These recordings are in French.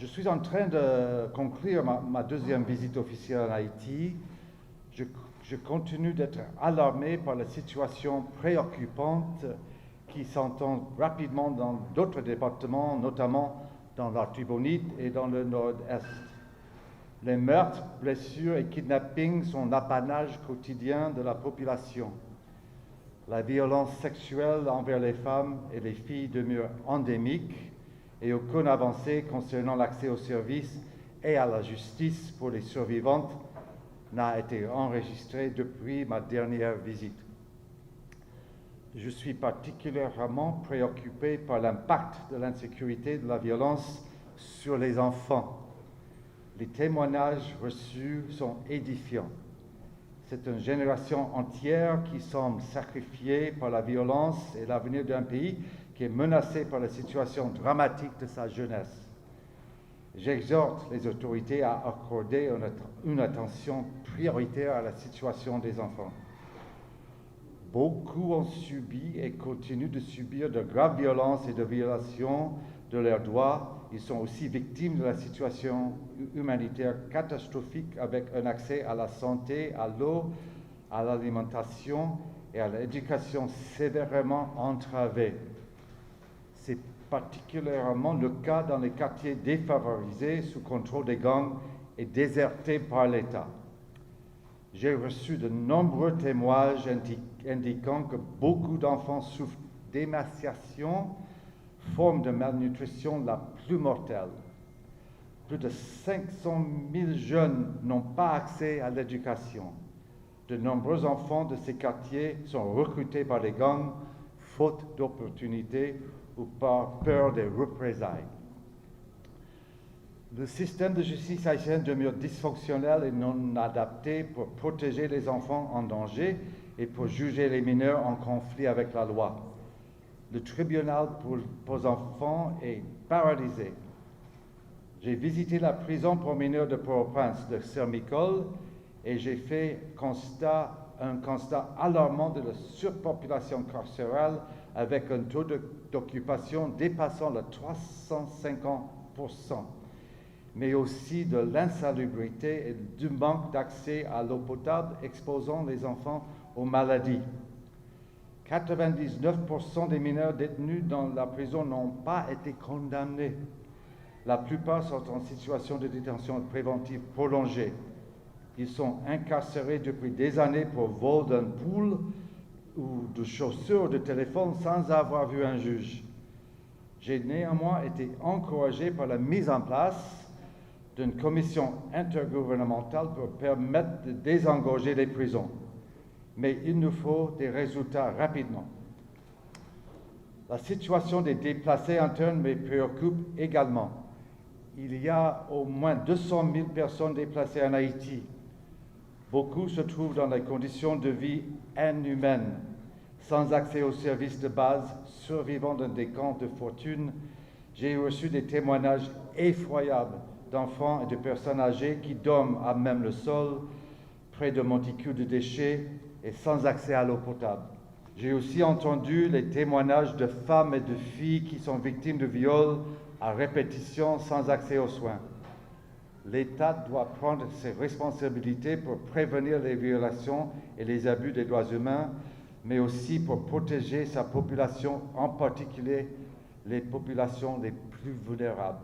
Je suis en train de conclure ma deuxième visite officielle en Haïti. Je continue d'être alarmé par la situation préoccupante qui s'entend rapidement dans d'autres départements, notamment dans l'Artibonite et dans le nord-est. Les meurtres, blessures et kidnappings sont l'apanage quotidien de la population. La violence sexuelle envers les femmes et les filles demeure endémique et aucune avancée concernant l'accès aux services et à la justice pour les survivantes n'a été enregistrée depuis ma dernière visite. Je suis particulièrement préoccupé par l'impact de l'insécurité et de la violence sur les enfants. Les témoignages reçus sont édifiants. C'est une génération entière qui semble sacrifiée par la violence et l'avenir d'un pays qui est menacé par la situation dramatique de sa jeunesse. J'exhorte les autorités à accorder une attention prioritaire à la situation des enfants. Beaucoup ont subi et continuent de subir de graves violences et de violations de leurs droits. Ils sont aussi victimes de la situation humanitaire catastrophique avec un accès à la santé, à l'eau, à l'alimentation et à l'éducation sévèrement entravé. C'est particulièrement le cas dans les quartiers défavorisés sous contrôle des gangs et désertés par l'État. J'ai reçu de nombreux témoignages indiquant que beaucoup d'enfants souffrent d'émaciation, forme de malnutrition la plus mortelle. Plus de 500 000 jeunes n'ont pas accès à l'éducation. De nombreux enfants de ces quartiers sont recrutés par les gangs, faute d'opportunités ou par peur des représailles. Le système de justice haïtien demeure dysfonctionnel et non adapté pour protéger les enfants en danger et pour juger les mineurs en conflit avec la loi. Le tribunal pour enfants est paralysé. J'ai visité la prison pour mineurs de Port-au-Prince de Sermicole et j'ai fait un constat alarmant de la surpopulation carcérale avec un taux d'occupation dépassant le 350%, mais aussi de l'insalubrité et du manque d'accès à l'eau potable exposant les enfants aux maladies. 99% des mineurs détenus dans la prison n'ont pas été condamnés. La plupart sont en situation de détention préventive prolongée. Ils sont incarcérés depuis des années pour vol d'un poule ou de chaussures ou de téléphone sans avoir vu un juge. J'ai néanmoins été encouragé par la mise en place d'une commission intergouvernementale pour permettre de désengorger les prisons. Mais il nous faut des résultats rapidement. La situation des déplacés internes me préoccupe également. Il y a au moins 200 000 personnes déplacées en Haïti. Beaucoup se trouvent dans des conditions de vie inhumaines, sans accès aux services de base, survivant dans des camps de fortune. J'ai reçu des témoignages effroyables d'enfants et de personnes âgées qui dorment à même le sol, près de monticules de déchets et sans accès à l'eau potable. J'ai aussi entendu les témoignages de femmes et de filles qui sont victimes de viols à répétition sans accès aux soins. L'État doit prendre ses responsabilités pour prévenir les violations et les abus des droits humains, mais aussi pour protéger sa population, en particulier les populations les plus vulnérables.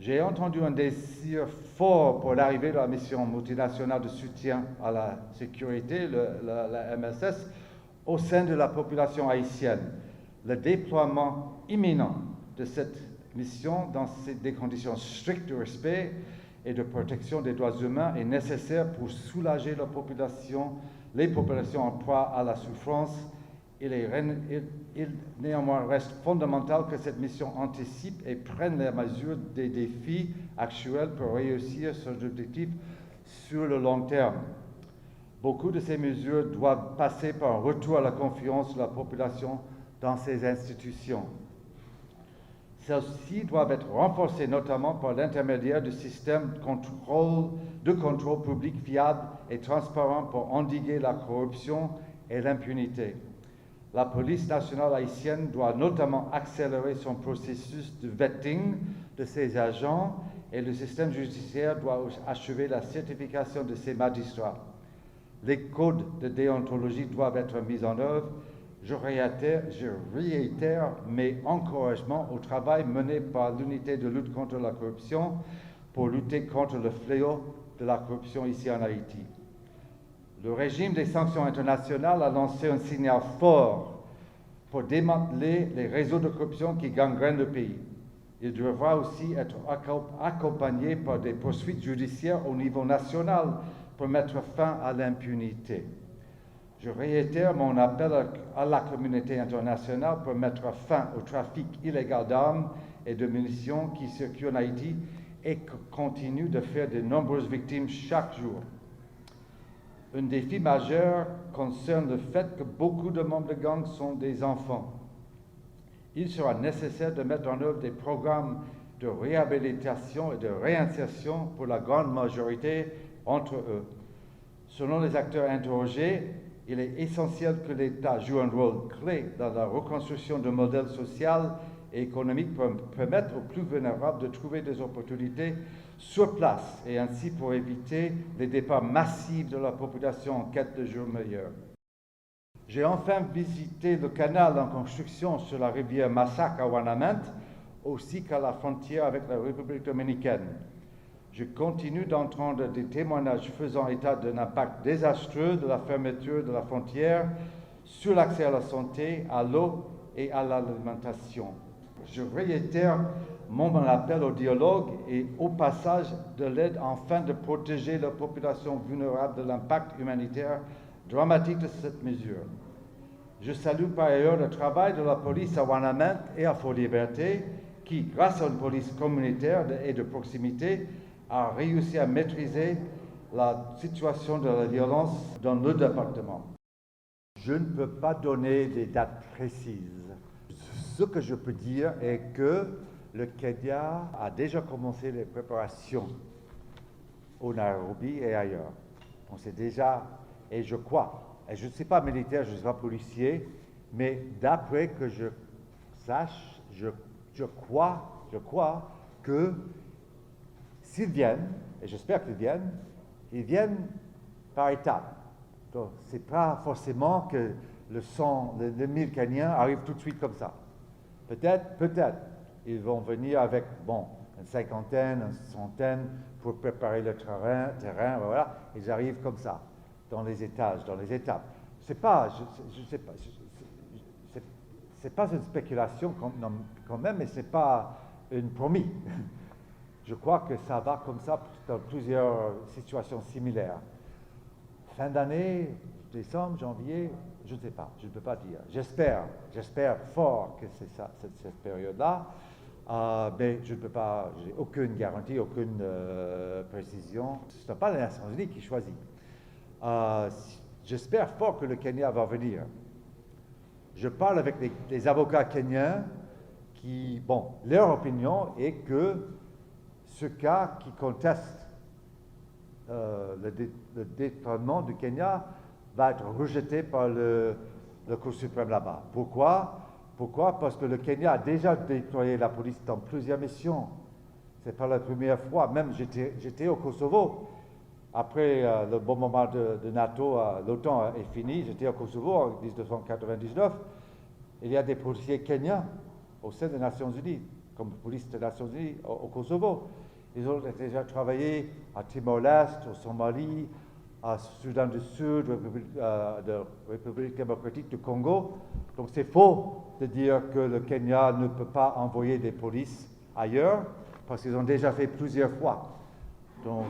J'ai entendu un désir fort pour l'arrivée de la mission multinationale de soutien à la sécurité, la MSS, au sein de la population haïtienne. Le déploiement imminent de cette mission dans des conditions strictes de respect et de protection des droits humains est nécessaire pour soulager les populations en proie à la souffrance. Il néanmoins reste fondamental que cette mission anticipe et prenne les mesures des défis actuels pour réussir son objectif sur le long terme. Beaucoup de ces mesures doivent passer par un retour à la confiance de la population dans ces institutions. Celles-ci doivent être renforcées notamment par l'intermédiaire de systèmes de contrôle public fiables et transparents pour endiguer la corruption et l'impunité. La police nationale haïtienne doit notamment accélérer son processus de vetting de ses agents et le système judiciaire doit achever la certification de ses magistrats. Les codes de déontologie doivent être mis en œuvre. Je réitère mes encouragements au travail mené par l'unité de lutte contre la corruption pour lutter contre le fléau de la corruption ici en Haïti. Le régime des sanctions internationales a lancé un signal fort pour démanteler les réseaux de corruption qui gangrènent le pays. Il devra aussi être accompagné par des poursuites judiciaires au niveau national pour mettre fin à l'impunité. Je réitère mon appel à la communauté internationale pour mettre fin au trafic illégal d'armes et de munitions qui circulent en Haïti et continue de faire de nombreuses victimes chaque jour. Un défi majeur concerne le fait que beaucoup de membres de gangs sont des enfants. Il sera nécessaire de mettre en œuvre des programmes de réhabilitation et de réinsertion pour la grande majorité d'entre eux. Selon les acteurs interrogés, il est essentiel que l'État joue un rôle clé dans la reconstruction d'un modèle social et économique pour permettre aux plus vulnérables de trouver des opportunités sur place et ainsi pour éviter les départs massifs de la population en quête de jours meilleurs. J'ai enfin visité le canal en construction sur la rivière Massac à Wanamint, ainsi qu'à la frontière avec la République dominicaine. Je continue d'entendre des témoignages faisant état d'un impact désastreux de la fermeture de la frontière sur l'accès à la santé, à l'eau et à l'alimentation. Je réitère mon appel au dialogue et au passage de l'aide afin de protéger la population vulnérable de l'impact humanitaire dramatique de cette mesure. Je salue par ailleurs le travail de la police à Wanamint et à Fort-Liberté qui, grâce à une police communautaire et de proximité, a réussi à maîtriser la situation de la violence dans le département. Je ne peux pas donner des dates précises. Ce que je peux dire est que le Kenya a déjà commencé les préparations au Nairobi et ailleurs. On sait déjà, et je crois, et je ne suis pas militaire, je ne suis pas policier, mais d'après que je sache, je crois que s'ils viennent, et j'espère qu'ils viennent, ils viennent par étapes. Donc, ce n'est pas forcément que le 1000 Kenyans arrivent tout de suite comme ça. Peut-être, ils vont venir avec, une cinquantaine, une centaine pour préparer le terrain, voilà. Ils arrivent comme ça, dans les étages, dans les étapes. C'est pas, je sais pas, c'est pas une spéculation quand même, mais c'est pas une promis. Je crois que ça va comme ça dans plusieurs situations similaires. Fin d'année, décembre, janvier, je ne sais pas, je ne peux pas dire. J'espère fort que c'est ça, cette période-là, mais je ne peux pas, j'ai aucune garantie, aucune précision. Ce n'est pas les Nations Unies qui choisit. J'espère fort que le Kenya va venir. Je parle avec les avocats kenyans qui, leur opinion est que ce cas qui conteste le détournement du Kenya va être rejeté par le Cour suprême là-bas. Pourquoi? Parce que le Kenya a déjà déployé la police dans plusieurs missions. Ce n'est pas la première fois. Même j'étais au Kosovo. Après le bon moment de NATO, l'OTAN est fini. J'étais au Kosovo en 1999. Il y a des policiers kenyans au sein des Nations Unies, comme police des Nations Unies au Kosovo. Ils ont déjà travaillé à Timor-Leste, au Somalie, à Soudan du Sud, République démocratique du Congo. Donc c'est faux de dire que le Kenya ne peut pas envoyer des polices ailleurs, parce qu'ils ont déjà fait plusieurs fois. Donc,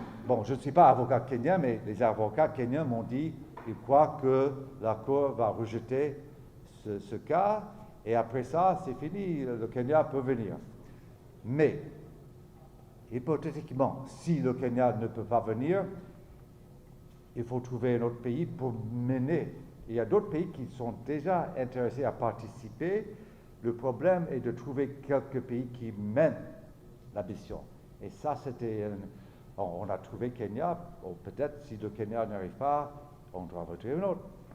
je ne suis pas avocat kenyan, mais les avocats kenyans m'ont dit qu'ils croient que la Cour va rejeter ce cas, et après ça, c'est fini, le Kenya peut venir. Mais, hypothétiquement, si le Kenya ne peut pas venir, il faut trouver un autre pays pour mener. Il y a d'autres pays qui sont déjà intéressés à participer. Le problème est de trouver quelques pays qui mènent la mission. Et ça, on a trouvé Kenya. Peut-être si le Kenya n'arrive pas, on doit retrouver un autre.